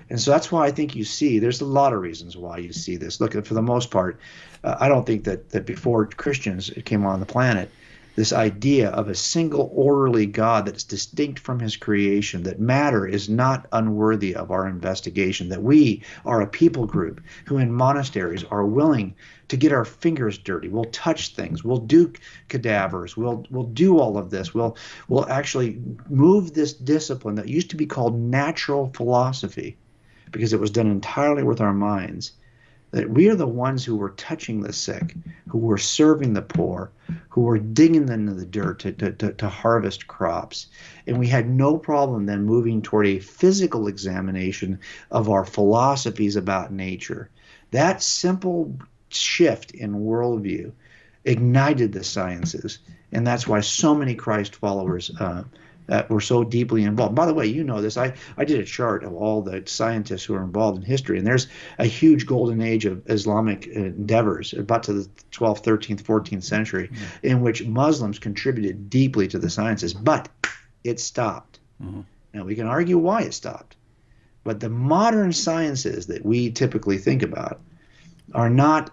And so that's why I think there's a lot of reasons why you see this. Look, for the most part, I don't think that before Christians came on the planet, this idea of a single orderly God that's distinct from his creation, that matter is not unworthy of our investigation, that we are a people group who in monasteries are willing to get our fingers dirty. We'll touch things. We'll do cadavers. We'll do all of this. We'll actually move this discipline that used to be called natural philosophy, because it was done entirely with our minds, that we are the ones who were touching the sick, who were serving the poor, who were digging into the dirt to harvest crops. And we had no problem then moving toward a physical examination of our philosophies about nature. That simple shift in worldview ignited the sciences, and that's why so many Christ followers were so deeply involved. By the way, you know this. I did a chart of all the scientists who are involved in history, and there's a huge golden age of Islamic endeavors, about to the 12th, 13th, 14th century, in which Muslims contributed deeply to the sciences, but it stopped. Mm-hmm. Now, we can argue why it stopped, but the modern sciences that we typically think about are not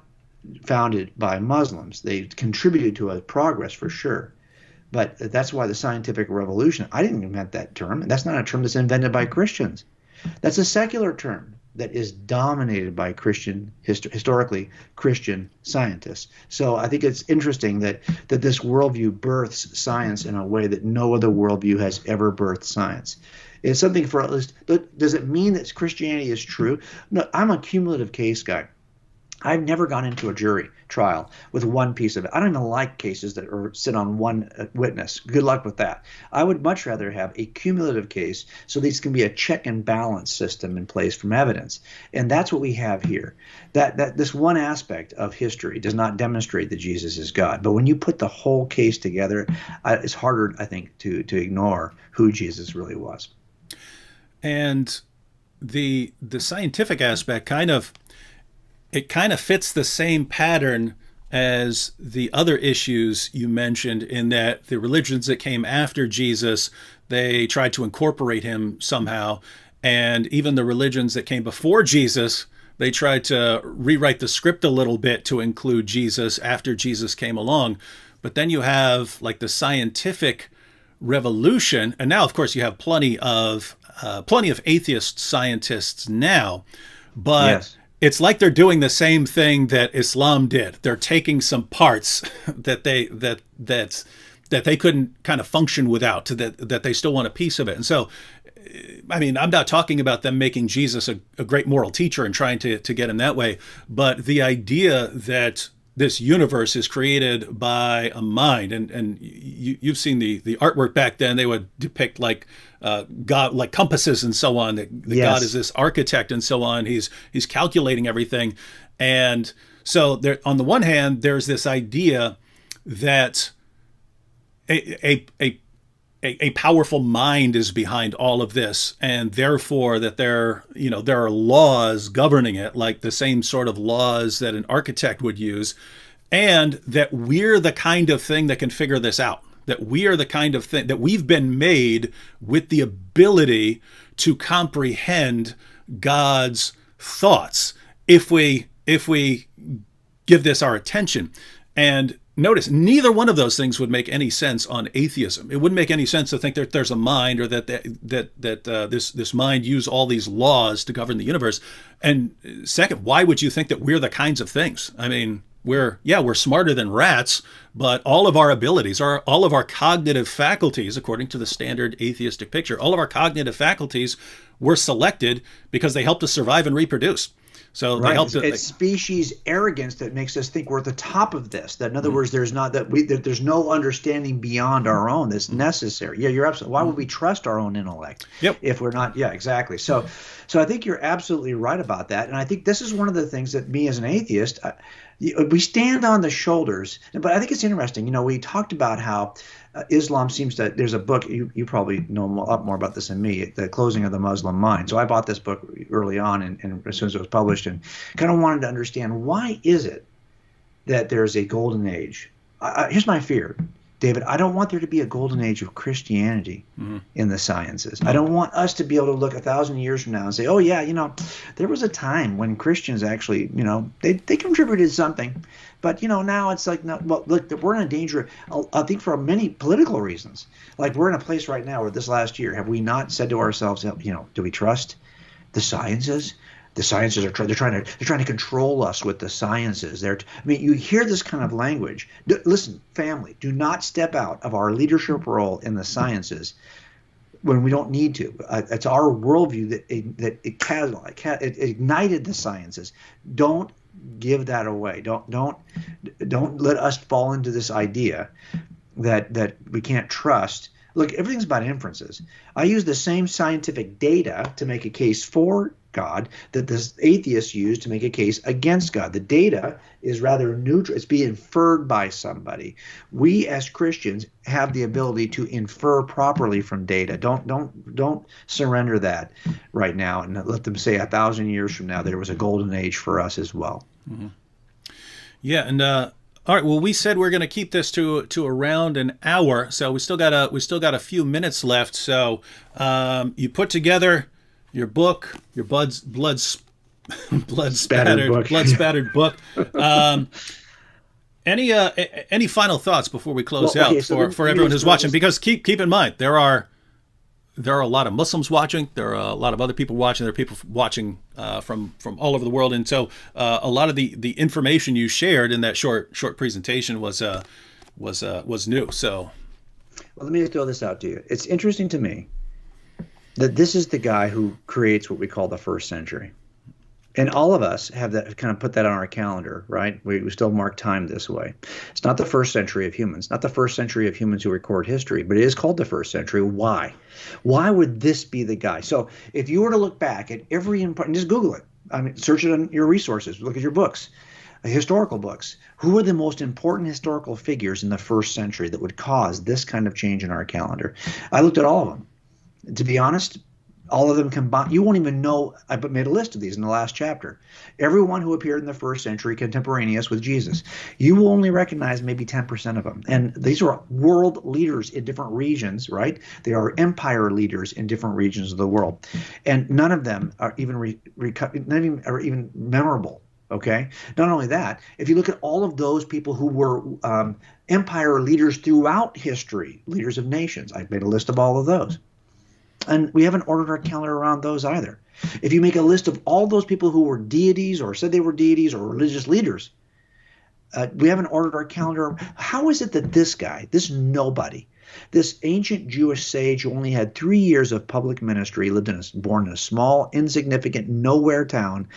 founded by Muslims. They contributed to a progress for sure. But that's why the scientific revolution, I didn't invent that term. That's not a term that's invented by Christians. That's a secular term that is dominated by historically Christian scientists. So I think it's interesting that this worldview births science in a way that no other worldview has ever birthed science. It's something for at least, does it mean that Christianity is true? No, I'm a cumulative case guy. I've never gone into a jury trial with one piece of it. I don't even like cases that sit on one witness. Good luck with that. I would much rather have a cumulative case so these can be a check and balance system in place from evidence. And that's what we have here. That this one aspect of history does not demonstrate that Jesus is God. But when you put the whole case together, it's harder, I think, to ignore who Jesus really was. And the scientific aspect kind of fits the same pattern as the other issues you mentioned, in that the religions that came after Jesus, they tried to incorporate him somehow. And even the religions that came before Jesus, they tried to rewrite the script a little bit to include Jesus after Jesus came along. But then you have like the scientific revolution, and now of course you have plenty of atheist scientists now, but Yes. it's like they're doing the same thing that Islam did. They're taking some parts that they couldn't kind of function without, that they still want a piece of it. And so, I mean, I'm not talking about them making Jesus a great moral teacher and trying to get him that way, but the idea that this universe is created by a mind, and you've seen the artwork back then. They would depict like God, like compasses and so on. That Yes. God is this architect and so on. He's calculating everything, and so there. On the one hand, there's this idea that a powerful mind is behind all of this, and therefore that there are laws governing it, like the same sort of laws that an architect would use, and that we're the kind of thing that can figure this out, that we are the kind of thing that we've been made with the ability to comprehend God's thoughts if we give this our attention. And notice, neither one of those things would make any sense on atheism. It wouldn't make any sense to think that there's a mind, or that this mind use all these laws to govern the universe. And second, why would you think that we're the kinds of things? I mean, we're smarter than rats, but all of our abilities, all of our cognitive faculties, according to the standard atheistic picture, all of our cognitive faculties were selected because they helped us survive and reproduce. So Right. they helped. It's species arrogance that makes us think we're at the top of this. That in other words, there's no understanding beyond our own that's necessary. Yeah, you're absolutely. Why would we trust our own intellect if we're not? Yeah, exactly. So I think you're absolutely right about that. And I think this is one of the things that me as an atheist, we stand on the shoulders. But I think it's interesting. We talked about how Islam seems to. There's a book, you probably know a lot more about this than me, The Closing of the Muslim Mind. So I bought this book early on, and as soon as it was published, and kind of wanted to understand, why is it that there's a golden age? Here's my fear, David. I don't want there to be a golden age of Christianity in the sciences. I don't want us to be able to look 1,000 years from now and say, oh yeah, there was a time when Christians actually, they contributed something. But now it's like, no, well, look, we're in a danger. I think for many political reasons. Like, we're in a place right now where this last year, have we not said to ourselves, do we trust the sciences? The sciences they're trying to control us with the sciences. You hear this kind of language. Listen, family, do not step out of our leadership role in the sciences when we don't need to. It's our worldview that it ignited the sciences. Don't give that away. Don't let us fall into this idea that we can't trust. Look, everything's about inferences. I use the same scientific data to make a case for God that the atheists use to make a case against God. The data is rather neutral. It's being inferred by somebody. We as Christians have the ability to infer properly from data. Don't surrender that right now, and let them say 1,000 years from now there was a golden age for us as well. Mm-hmm. Yeah, and all right. Well, we said we're going to keep this to around an hour, so we still got a few minutes left. So you put together your book, your blood spattered book. Any final thoughts before we close out for everyone who's watching? Because keep in mind, there are a lot of Muslims watching. There are a lot of other people watching. There are people watching from all over the world, and so a lot of the information you shared in that short presentation was new. So, well, let me throw this out to you. It's interesting to me that this is the guy who creates what we call the first century. And all of us have that kind of put that on our calendar, right? We still mark time this way. It's not the first century of humans, not the first century of humans who record history, but it is called the first century. Why? Why would this be the guy? So if you were to look back at every important, just Google it. I mean, search it on your resources, look at your books, historical books. Who are the most important historical figures in the first century that would cause this kind of change in our calendar? I looked at all of them. To be honest, all of them combined, you won't even know. I made a list of these in the last chapter. Everyone who appeared in the first century contemporaneous with Jesus, you will only recognize maybe 10% of them. And these are world leaders in different regions, right? They are empire leaders in different regions of the world. And none of them are even, even memorable. Okay. Not only that, if you look at all of those people who were empire leaders throughout history, leaders of nations, I've made a list of all of those. And we haven't ordered our calendar around those either. If you make a list of all those people who were deities or said they were deities or religious leaders, we haven't ordered our calendar. How is it that this guy, this nobody, this ancient Jewish sage who only had 3 years of public ministry, born in a small, insignificant, nowhere town,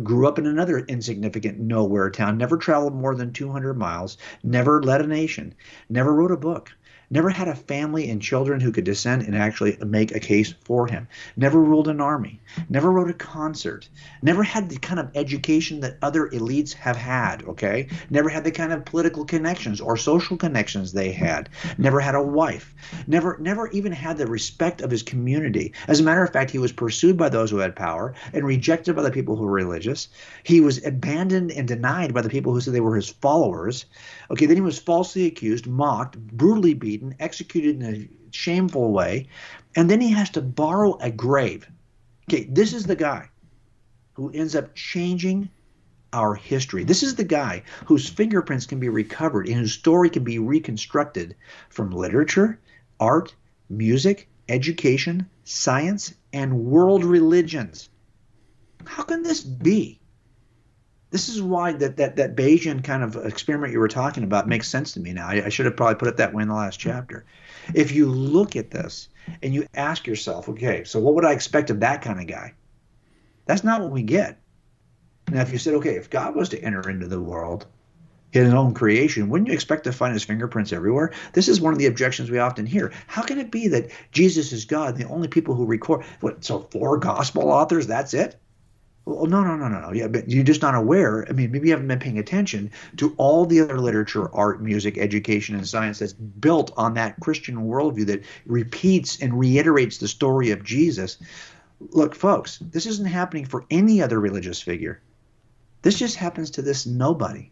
grew up in another insignificant, nowhere town, never traveled more than 200 miles, never led a nation, never wrote a book, never had a family and children who could descend and actually make a case for him, never ruled an army, never wrote a concert, never had the kind of education that other elites have had, okay? Never had the kind of political connections or social connections they had, never had a wife, never even had the respect of his community. As a matter of fact, he was pursued by those who had power and rejected by the people who were religious. He was abandoned and denied by the people who said they were his followers. Okay, then he was falsely accused, mocked, brutally beaten, executed in a shameful way, and then he has to borrow a grave. Okay, this is the guy who ends up changing our history. This is the guy whose fingerprints can be recovered and whose story can be reconstructed from literature, art, music, education, science, and world religions. How can this be? This is why that Bayesian kind of experiment you were talking about makes sense to me now. I should have probably put it that way in the last chapter. If you look at this and you ask yourself, okay, so what would I expect of that kind of guy? That's not what we get. Now, if you said, okay, if God was to enter into the world, his own creation, wouldn't you expect to find his fingerprints everywhere? This is one of the objections we often hear. How can it be that Jesus is God and the only people who record, so 4 gospel authors, that's it? Well, no. Yeah, but you're just not aware. I mean, maybe you haven't been paying attention to all the other literature, art, music, education, and science that's built on that Christian worldview that repeats and reiterates the story of Jesus. Look, folks, this isn't happening for any other religious figure. This just happens to this nobody.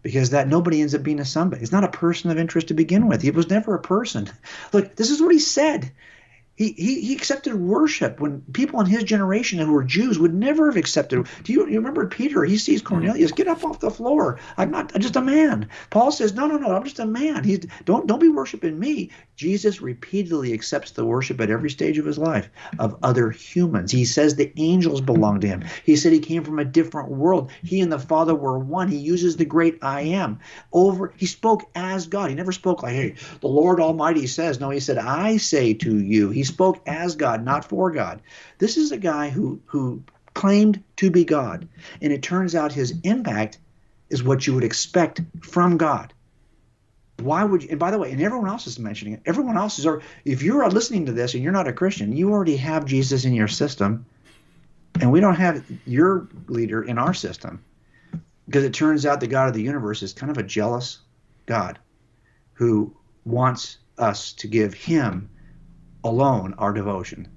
Because that nobody ends up being a somebody. It's not a person of interest to begin with. He was never a person. Look, this is what he said. He accepted worship when people in his generation who were Jews would never have accepted. You remember Peter? He sees Cornelius, get up off the floor. I'm just a man. Paul says, no, I'm just a man. Don't be worshiping me. Jesus repeatedly accepts the worship at every stage of his life of other humans. He says the angels belong to him. He said he came from a different world. He and the Father were one. He uses the great I am. He spoke as God. He never spoke like, hey, the Lord Almighty says. No, he said, I say to you. He spoke as God, not for God. This is a guy who claimed to be God. And it turns out his impact is what you would expect from God. Why would you? And by the way, and everyone else is mentioning it. Everyone else is, if you're listening to this and you're not a Christian, you already have Jesus in your system. And we don't have your leader in our system. Because it turns out the God of the universe is kind of a jealous God who wants us to give him alone our devotion.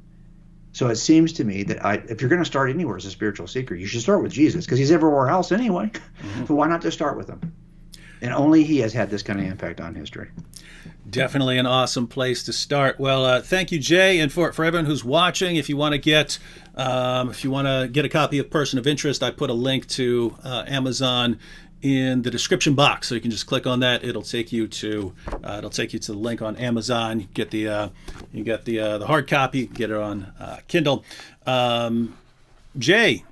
So it seems to me that if you're going to start anywhere as a spiritual seeker, you should start with Jesus because he's everywhere else anyway. Mm-hmm. So why not just start with him? And only he has had this kind of impact on history. Definitely an awesome place to start. Well, thank you, Jay, and for everyone who's watching. If you want to get a copy of Person of Interest, I put a link to Amazon in the description box, so you can just click on that. It'll take you to the link on Amazon. You get the hard copy. Get it on Kindle. Jay,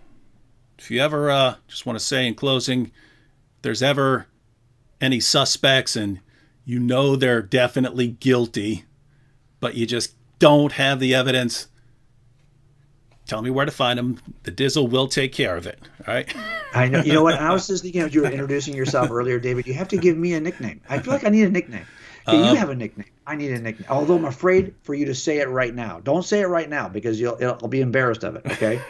if you ever just want to say in closing, if there's ever any suspects and you know they're definitely guilty, but you just don't have the evidence, Tell me where to find him. The Dizzle will take care of it. All right. I know. You know what? I was just thinking as you were introducing yourself earlier, David. You have to give me a nickname. I feel like I need a nickname. Okay, you have a nickname. I need a nickname. Although I'm afraid for you to say it right now. Don't say it right now because I'll be embarrassed of it. Okay.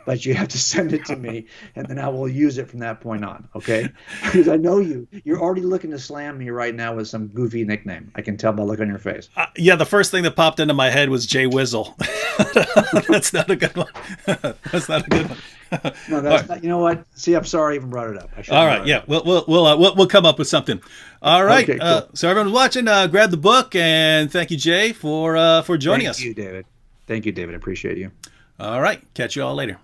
But you have to send it to me, and then I will use it from that point on, okay? Because I know you're already looking to slam me right now with some goofy nickname. I can tell by the look on your face. Yeah, the first thing that popped into my head was Jay Wizzle. That's not a good one. That's not a good one. No, that's not. You know what? See, I'm sorry I even brought it up. All right, yeah, we'll come up with something. All right, okay, cool. So everyone watching, grab the book, and thank you, Jay, for joining us. Thank you, David. Thank you, David. I appreciate you. All right, catch you all later.